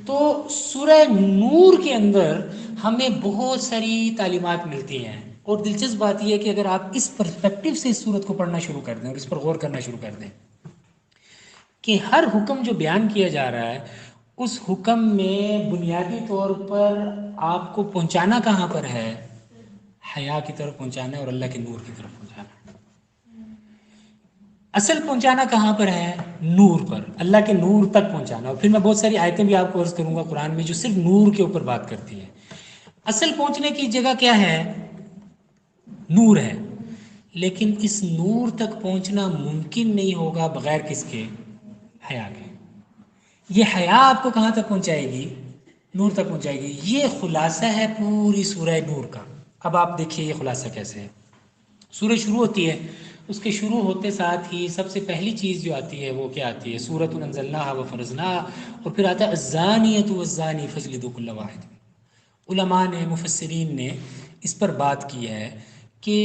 تو سورہ نور کے اندر ہمیں بہت ساری تعلیمات ملتی ہیں، اور دلچسپ بات یہ ہے کہ اگر آپ اس پرسپیکٹو سے اس صورت کو پڑھنا شروع کر دیں اور اس پر غور کرنا شروع کر دیں کہ ہر حکم جو بیان کیا جا رہا ہے اس حکم میں بنیادی طور پر آپ کو پہنچانا کہاں پر ہے؟ حیا کی طرف پہنچانا ہے اور اللہ کے نور کی طرف پہنچانا ہے. اصل پہنچانا کہاں پر ہے؟ نور پر، اللہ کے نور تک پہنچانا. اور پھر میں بہت ساری آیتیں بھی آپ کو عرض کروں گا قرآن میں جو صرف نور کے اوپر بات کرتی ہیں. اصل پہنچنے کی جگہ کیا ہے؟ نور ہے. لیکن اس نور تک پہنچنا ممکن نہیں ہوگا بغیر کس کے؟ حیا کے. یہ حیا آپ کو کہاں تک پہنچائے گی؟ نور تک پہنچائے گی. یہ خلاصہ ہے پوری سورہ نور کا. اب آپ دیکھیے یہ خلاصہ کیسے ہے. سورہ شروع ہوتی ہے، اس کے شروع ہوتے ساتھ ہی سب سے پہلی چیز جو آتی ہے وہ کیا آتی ہے؟ سورۃ انزلناها وفرضناها. اور پھر آتا ہے الزانیۃ والزانی فاجلدوا کل واحد. علماء نے، مفسرین نے اس پر بات کی ہے کہ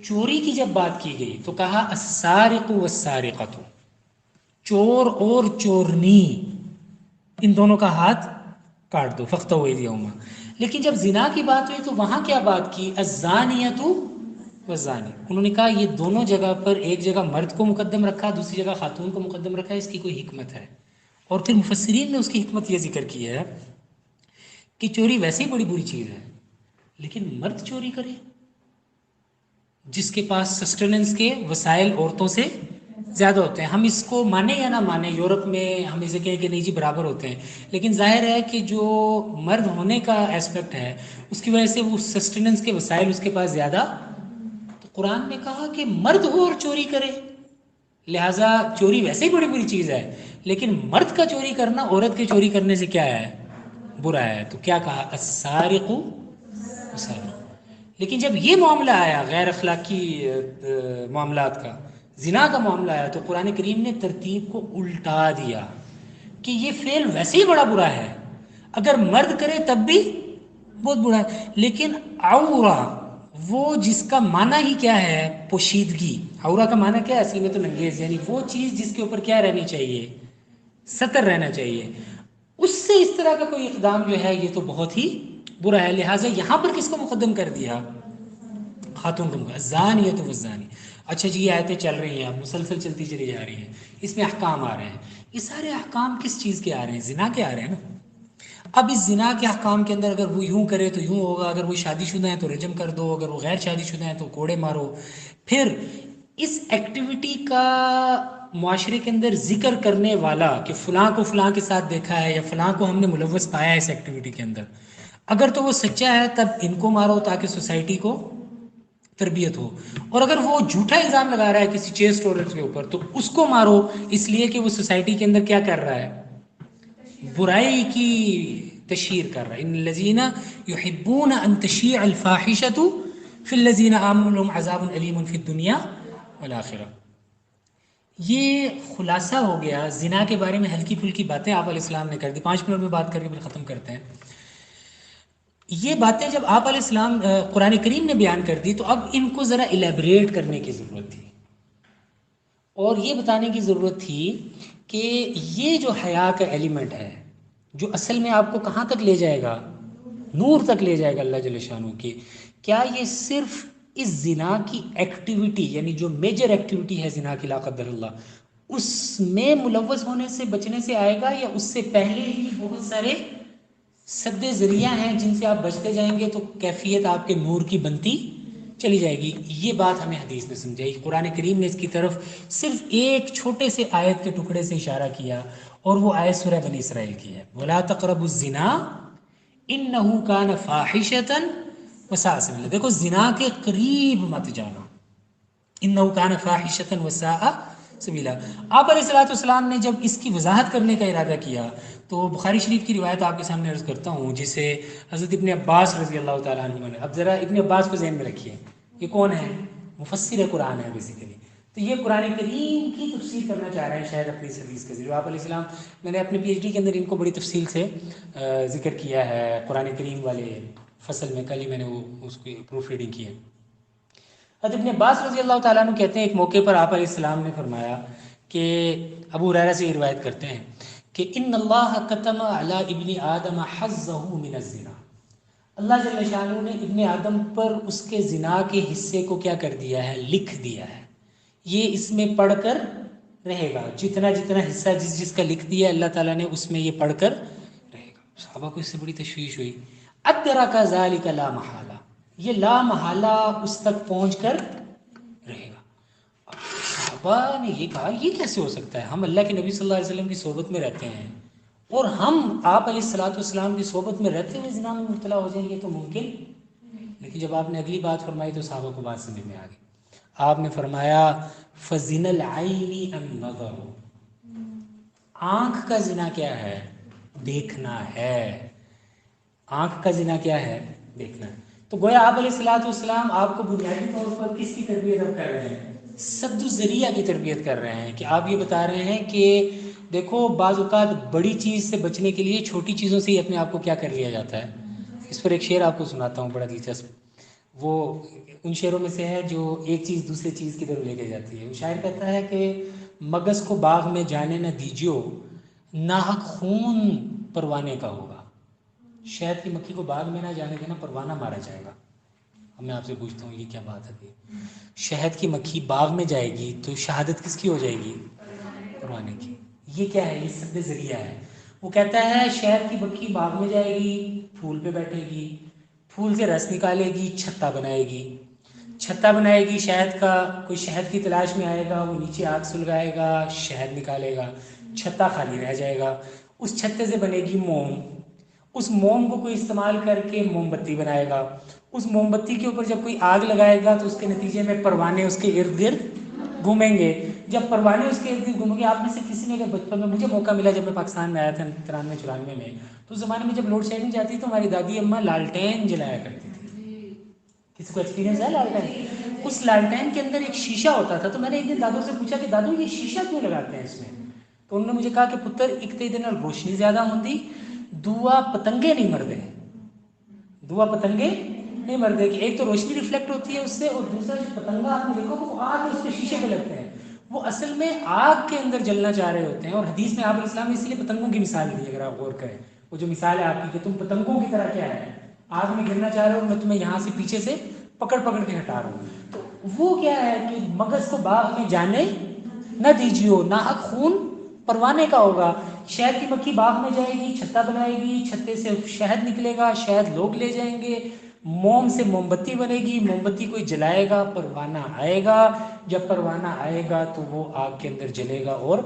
چوری کی جب بات کی گئی تو کہا السارق والسارقۃ، چور اور چورنی ان دونوں کا ہاتھ کاٹ دو، فاقطعوا ایدیہما. لیکن جب زنا کی بات ہوئی تو وہاں کیا بات کی؟ الزانیۃ والزانی. انہوں نے کہا یہ دونوں جگہ پر ایک جگہ مرد کو مقدم رکھا، دوسری جگہ خاتون کو مقدم رکھا، اس کی کوئی حکمت ہے. اور پھر مفسرین نے اس کی حکمت یہ ذکر کی ہے کہ چوری ویسے ہی بڑی بری چیز ہے، لیکن مرد چوری کرے جس کے پاس سسٹیننس کے وسائل عورتوں سے زیادہ ہوتے ہیں. ہم اس کو مانیں یا نہ مانیں، یورپ میں ہم اسے کہیں کہ نہیں جی برابر ہوتے ہیں، لیکن ظاہر ہے کہ جو مرد ہونے کا ایسپیکٹ ہے اس کی وجہ سے وہ سسٹیننس کے وسائل اس کے پاس زیادہ. تو قرآن نے کہا کہ مرد ہو اور چوری کرے، لہٰذا چوری ویسے ہی بڑی بری چیز ہے، لیکن مرد کا چوری کرنا عورت کے چوری کرنے سے کیا ہے؟ برا ہے. تو کیا کہا؟ السارق والسارقۃ. لیکن جب یہ معاملہ آیا غیر اخلاقی معاملات کا، زنا کا معاملہ آیا، تو قرآن کریم نے ترتیب کو الٹا دیا کہ یہ فعل ویسے ہی بڑا برا ہے، اگر مرد کرے تب بھی بہت برا ہے. لیکن عورہ وہ جس کا معنی ہی کیا ہے؟ پوشیدگی. عورہ کا معنی کیا ہے اصل میں؟ تو ننگیز، یعنی وہ چیز جس کے اوپر کیا رہنی چاہیے؟ ستر رہنا چاہیے. اس سے اس طرح کا کوئی اقدام جو ہے یہ تو بہت ہی برا ہے. لہٰذا یہاں پر کس کو مقدم کر دیا؟ خاتون کو. الزانیۃ والزانی. اچھا جی یہ آیتیں چل رہی ہیں، اب مسلسل چلتی چلی جا رہی ہیں، اس میں احکام آ رہے ہیں. یہ سارے احکام کس چیز کے آ رہے ہیں؟ زنا کے آ رہے ہیں نا. اب اس زنا کے احکام کے اندر اگر وہ یوں کرے تو یوں ہوگا، اگر وہ شادی شدہ ہیں تو رجم کر دو، اگر وہ غیر شادی شدہ ہیں تو کوڑے مارو. پھر اس ایکٹیویٹی کا معاشرے کے اندر ذکر کرنے والا کہ فلاں کو فلاں کے ساتھ دیکھا ہے یا فلاں کو ہم نے ملوث پایا ہے اس ایکٹیویٹی کے اندر، اگر تو وہ سچا ہے تب ان کو مارو تاکہ سوسائٹی کو تربیت ہو. اور اگر وہ جھوٹا الزام لگا رہا ہے کسی چیز اسٹورر کے اوپر تو اس کو مارو، اس لیے کہ وہ سوسائٹی کے اندر کیا کر رہا ہے؟ برائی کی تشہیر کر رہا ہے. ان الذین یحبون ان تشیع الفاحشۃ فی الذین آمنوا لهم عذاب علیم فی الدنیا والآخرہ. یہ خلاصہ ہو گیا زنا کے بارے میں. ہلکی پھلکی باتیں آپ علیہ السلام نے کر دی، 5 منٹ میں بات کر کے پھر ختم کرتے ہیں. یہ باتیں جب آپ علیہ السلام قرآن کریم نے بیان کر دی تو اب ان کو ذرا الیبریٹ کرنے کی ضرورت تھی، اور یہ بتانے کی ضرورت تھی کہ یہ جو حیا کا ایلیمنٹ ہے جو اصل میں آپ کو کہاں تک لے جائے گا؟ نور تک لے جائے گا اللہ جل شانہ کی. کیا یہ صرف اس زنا کی ایکٹیویٹی، یعنی جو میجر ایکٹیویٹی ہے زنا کی لا قدر اللہ، اس میں ملوث ہونے سے بچنے سے آئے گا، یا اس سے پہلے ہی بہت سارے سد ذریعہ ہیں جن سے آپ بچتے جائیں گے تو کیفیت آپ کے نور کی بنتی چلی جائے گی؟ یہ بات ہمیں حدیث نے سمجھائی۔ قرآن کریم نے اس کی طرف صرف ایک چھوٹے سے آیت کے ٹکڑے سے اشارہ کیا، اور وہ آیت سورہ بنی اسرائیل کی ہے، وَلَا تَقْرَبُوا الزِّنَا إِنَّهُ كَانَ فَاحِشَةً وَسَاءَ سَبِيلًا۔ دیکھو زنا کے قریب مت جانا، إِنَّهُ كَانَ فَاحِشَةً وَسَاءَ سَبِيلًا۔ آپ علیہ الصلوۃ والسلام نے جب اس کی وضاحت کرنے کا ارادہ کیا تو بخاری شریف کی روایت آپ کے سامنے عرض کرتا ہوں، جسے حضرت ابن عباس رضی اللہ تعالیٰ عنہ نے، اب ذرا ابن عباس کو ذہن میں رکھیے، یہ کون ہے؟ مفسر قرآن ہے بیسیکلی۔ تو یہ قرآن کریم کی تفسیر کرنا چاہ رہے ہیں شاید اپنی اس حدیث کے ذریعے۔ آپ علیہ السلام، میں نے اپنے پی ایچ ڈی کے اندر ان کو بڑی تفصیل سے ذکر کیا ہے قرآن کریم والے فصل میں، کل ہی میں نے وہ اس کی پروف ریڈنگ کی ہے۔ حضرت ابن عباس رضی اللہ تعالیٰ عنہ کہتے ہیں ایک موقع پر آپ علیہ السلام نے فرمایا کہ ابو ہریرہ سے یہ روایت کرتے ہیں کہ ان اللہ کتم علی ابن آدم حظہ من الزنا، اللہ جل شانہ نے ابن آدم پر اس کے زنا کے حصے کو کیا کر دیا ہے؟ لکھ دیا ہے۔ یہ اس میں پڑھ کر رہے گا، جتنا جتنا حصہ جس جس کا لکھ دیا اللہ تعالیٰ نے اس میں یہ پڑھ کر رہے گا۔ صحابہ کو اس سے بڑی تشویش ہوئی، ادرک ذلک لا محالہ، یہ لا محالہ اس تک پہنچ کر رہے گا۔ اب صحابہ نے یہ کہا یہ کیسے ہو سکتا ہے؟ ہم اللہ کے نبی صلی اللہ علیہ وسلم کی صحبت میں رہتے ہیں اور ہم آپ علیہ الصلوۃ والسلام کی صحبت میں رہتے ہوئے زنا میں مبتلا ہو جائیں گے تو ممکن؟ لیکن جب آپ نے اگلی بات فرمائی تو صحابہ کو بات سمجھ میں آ گئی۔ آپ نے فرمایا فَزِنَ الْعَيْنِ النَّظَرُ، آنکھ کا زنا کیا ہے؟ دیکھنا ہے۔ آنکھ کا زنا کیا ہے؟ دیکھنا ہے۔ تو گویا آپ علیہ الصلوۃ والسلام آپ کو بنیادی طور پر کس کی تربیت اب کر رہے ہیں؟ سد الذریعہ کی تربیت کر رہے ہیں، کہ آپ یہ بتا رہے ہیں کہ دیکھو بعض اوقات بڑی چیز سے بچنے کے لیے چھوٹی چیزوں سے ہی اپنے آپ کو کیا کر لیا جاتا ہے۔ اس پر ایک شعر آپ کو سناتا ہوں بڑا دلچسپ، وہ ان شعروں میں سے ہے جو ایک چیز دوسرے چیز کی طرف لے کے جاتی ہے۔ وہ شاعر کہتا ہے کہ مگس کو باغ میں جانے نہ دیجیو، ناحق خون پروانے کا ہوگا۔ شہد کی مکھی کو باغ میں نہ جانے دینا، پروانہ مارا جائے گا۔ اب میں آپ سے پوچھتا ہوں یہ کیا بات ہے؟ شہد کی مکھی باغ میں جائے گی تو شہادت کس کی ہو جائے گی؟ پروانے کی۔ یہ کیا ہے؟ یہ سد ذریعہ ہے۔ وہ کہتا ہے شہد کی مکھی باغ میں جائے گی، پھول پہ بیٹھے گی، پھول سے رس نکالے گی، چھتا بنائے گی، چھتا بنائے گی شہد کا، کوئی شہد کی تلاش میں آئے گا، وہ نیچے آگ سلگائے گا، شہد نکالے گا، چھتا خالی رہ جائے گا۔ اس چھتے سے بنے گی موم، اس موم کو کوئی استعمال کر کے موم بتی بنائے گا، اس موم بتی کے اوپر جب کوئی آگ لگائے گا تو اس کے نتیجے میں پروانے اس کے ارد گرد گھومیں گے۔ جب پروانے اس کے ارد گرد گھومیں گے، آپ میں سے کسی نے اگر بچپن میں، مجھے موقع ملا جب میں پاکستان میں آیا تھا 93-94 میں، تو اس زمانے میں جب لوڈ شیڈنگ جاتی تو ہماری دادی اماں لالٹین جلایا کرتی تھی۔ کسی کو ایکسپیرینس ہے لالٹین؟ اس لالٹین کے اندر ایک شیشہ ہوتا تھا، تو میں نے ایک دن دادو سے پوچھا کہ دادو یہ شیشہ کیوں لگاتے ہیں اس میں؟ تو انہوں نے مجھے کہا کہ پتر ایک تو ادھر روشنی زیادہ ہوندی، دوا پتنگے نہیں مردے، دوا پتنگے نہیں مردے، کہ ایک تو روشنی ریفلیکٹ ہوتی ہے اس سے، اور دوسرا جو پتنگا آپ نے دیکھو وہ آگ اس کے شیشے پہ لگتے ہیں، وہ اصل میں آگ کے اندر جلنا چاہ رہے ہوتے ہیں۔ اور حدیث میں آپ علیہ السلام نے اس لیے پتنگوں کی مثال دی، اگر آپ غور کریں وہ جو مثال ہے آپ کی کہ تم پتنگوں کی طرح کیا ہے آگ میں گرنا چاہ رہے ہو، میں تمہیں یہاں سے پیچھے سے پکڑ پکڑ کے ہٹا رہا ہوں۔ تو وہ کیا ہے کہ مگز کو باغ میں جانے نہ دیجیو، ناحق خون پروانے کا ہوگا۔ شہد کی مکھی باغ میں جائے گی، چھتا بنائے گی، چھتے سے شہد نکلے گا، شہد لوگ لے جائیں گے، موم سے موم بتی بنے گی، موم بتی کوئی جلائے گا، پروانہ آئے گا، جب پروانہ آئے گا تو وہ آگ کے اندر جلے گا اور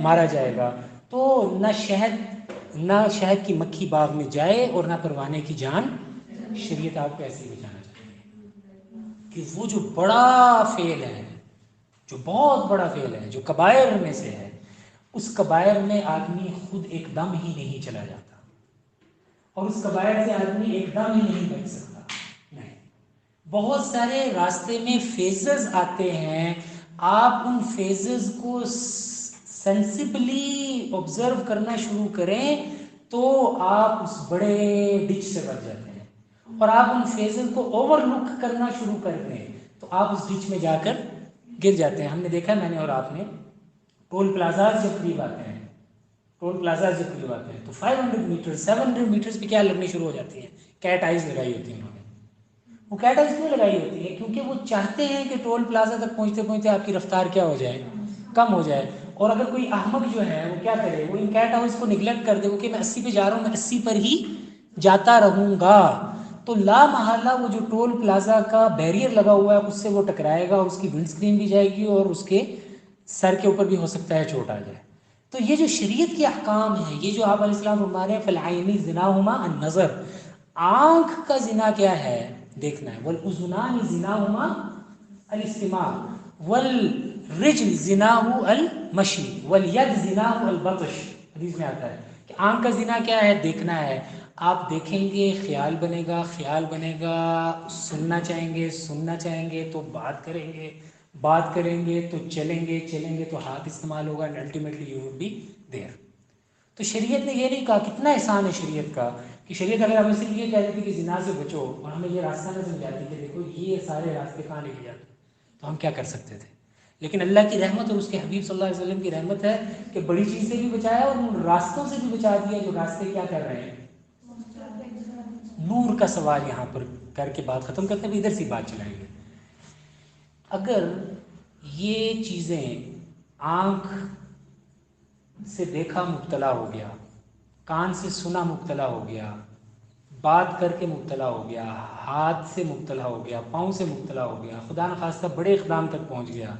مارا جائے گا۔ تو نہ شہد کی مکھی باغ میں جائے اور نہ پروانے کی جان۔ شریعت آپ کو ایسے بچانا چاہتی ہے کہ وہ جو بڑا فعل ہے، جو بہت بڑا فعل ہے، جو کبائر میں سے ہے، اس کبائر میں آدمی خود ایک دم ہی نہیں چلا جاتا، اور اس کبائر سے آدمی ایک دم ہی نہیں بچ سکتا، نہیں، بہت سارے راستے میں فیزز آتے ہیں، آپ ان فیزز کو سینسبلی آبزرو کرنا شروع کریں تو آپ اس بڑے ڈچ سے بچ جاتے ہیں، اور آپ ان فیزز کو اوور لک کرنا شروع کر دیں تو آپ اس ڈچ میں جا کر گر جاتے ہیں۔ ہم نے دیکھا، میں نے اور آپ نے، ٹول پلازاز جب قریب آتے ہیں، ٹول پلازاز جب قریب آتے ہیں تو 500 میٹر 700 میٹرز پہ کیا لگنی شروع ہو جاتی ہیں؟ کیٹ آئیز لگائی ہوتی ہیں انہوں نے۔ وہ کیٹ آئیز کیوں لگائی ہوتی ہے؟ کیونکہ وہ چاہتے ہیں کہ ٹول پلازا تک پہنچتے پہنچتے آپ کی رفتار کیا ہو جائے؟ کم ہو جائے، اور اگر کوئی احمق جو ہے وہ کیا کرے، وہ ان کیٹ ہاؤس کو نگلیکٹ کر دے، وہ کہ میں 80 پہ جا رہا ہوں، میں 80 پر ہی جاتا رہوں گا، تو لا محالہ وہ جو ٹول پلازا کا بیریئر لگا ہوا ہے اس سے وہ ٹکرائے گا، اس کی ونڈ اسکرین بھی جائے گی اور اس کے سر کے اوپر بھی ہو سکتا ہے چوٹ آ جائے۔ تو یہ جو شریعت کے احکام ہیں، یہ جو آپ علیہ السلام فرما رہے ہیں فالعین زناہما النظر، آنکھ کا زنا کیا ہے؟ دیکھنا ہے، والاذنان زناہما الاستماع، والرجل زناہ المشی، والید زناہ البطش، حدیث میں آتا ہے کہ آنکھ کا زنا کیا ہے؟ دیکھنا ہے، آپ دیکھیں گے خیال بنے گا، خیال بنے گا سننا چاہیں گے، سننا چاہیں گے تو بات کریں گے، بات کریں گے تو چلیں گے، چلیں گے تو ہاتھ استعمال ہوگا، and ultimately you will be there. تو شریعت نے یہ نہیں کہا، کتنا احسان ہے شریعت کا کہ شریعت اگر ہمیں صرف یہ کہہ دیتی کہ زنا سے بچو اور ہمیں یہ راستہ نہ سمجھاتی کہ دیکھو یہ سارے راستے کہاں لے کے جاتے، تو ہم کیا کر سکتے تھے؟ لیکن اللہ کی رحمت اور اس کے حبیب صلی اللہ علیہ وسلم کی رحمت ہے کہ بڑی چیز سے بھی بچایا اور ان راستوں سے بھی بچا دیا جو راستے کیا کر رہے ہیں، نور کا سوال یہاں پر کر کے بات ختم کرتے ہیں، ادھر سی بات چلائیں گے۔ اگر یہ چیزیں آنکھ سے دیکھا مبتلا ہو گیا، کان سے سنا مبتلا ہو گیا، بات کر کے مبتلا ہو گیا، ہاتھ سے مبتلا ہو گیا، پاؤں سے مبتلا ہو گیا، خدا نخواستہ بڑے اقدام تک پہنچ گیا،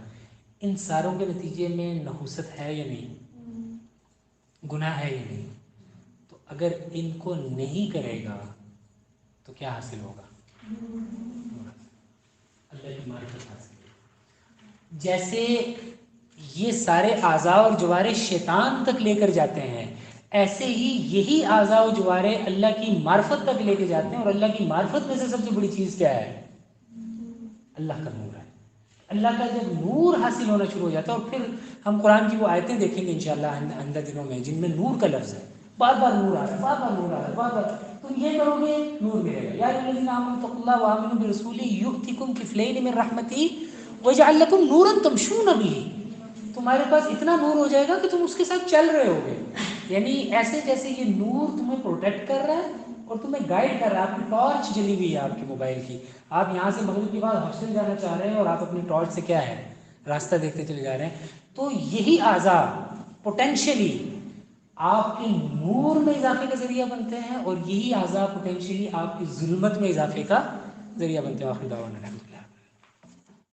ان ساروں کے نتیجے میں نحوست ہے یا نہیں، گناہ ہے یا نہیں؟ تو اگر ان کو نہیں کرے گا تو کیا حاصل ہوگا؟ اللہ کی معرفت حاصل ہوگی۔ جیسے یہ سارے اعضاء اور جوارے شیطان تک لے کر جاتے ہیں، ایسے ہی یہی اعضاء و جوارے اللہ کی معرفت تک لے کے جاتے ہیں، اور اللہ کی معرفت میں سے سب سے بڑی چیز کیا ہے؟ اللہ کا نور ہے۔ اللہ کا جب نور حاصل ہونا شروع ہو جاتا ہے، اور پھر ہم قرآن کی وہ آیتیں دیکھیں گے انشاءاللہ آئندہ دنوں میں جن میں نور کا لفظ ہے، بار بار نور آ رہا ہے، بار بار نور آ رہا ہے، بار بار تم یہ کرو گے نور ملے گا، یا ایھا الذین آمنوا اتقوا اللہ وآمنوا برسولہ یؤتکم کفلین من رحمتہ ویجعل لکم نورا تمشون بہ، تمہارے پاس اتنا نور ہو جائے گا کہ تم اس کے ساتھ چل رہے ہوگے، یعنی ایسے جیسے یہ نور تمہیں پروٹیکٹ کر رہا ہے اور تمہیں گائیڈ کر رہا ہے۔ آپ کی ٹارچ جلی ہوئی ہے آپ کے موبائل کی، آپ یہاں سے مغرب کے بعد ہاسٹل جانا چاہ رہے ہیں اور آپ اپنی ٹارچ سے کیا ہے راستہ دیکھتے چلے جا رہے ہیں، تو یہی اعضاء پوٹینشلی آپ کے نور میں اضافے کا ذریعہ بنتے ہیں، اور یہی اعضاء پوٹینشلی آپ کی ظلمت میں اضافے کا ذریعہ بنتے ہیں۔ آخر دعوانا الحمدللہ۔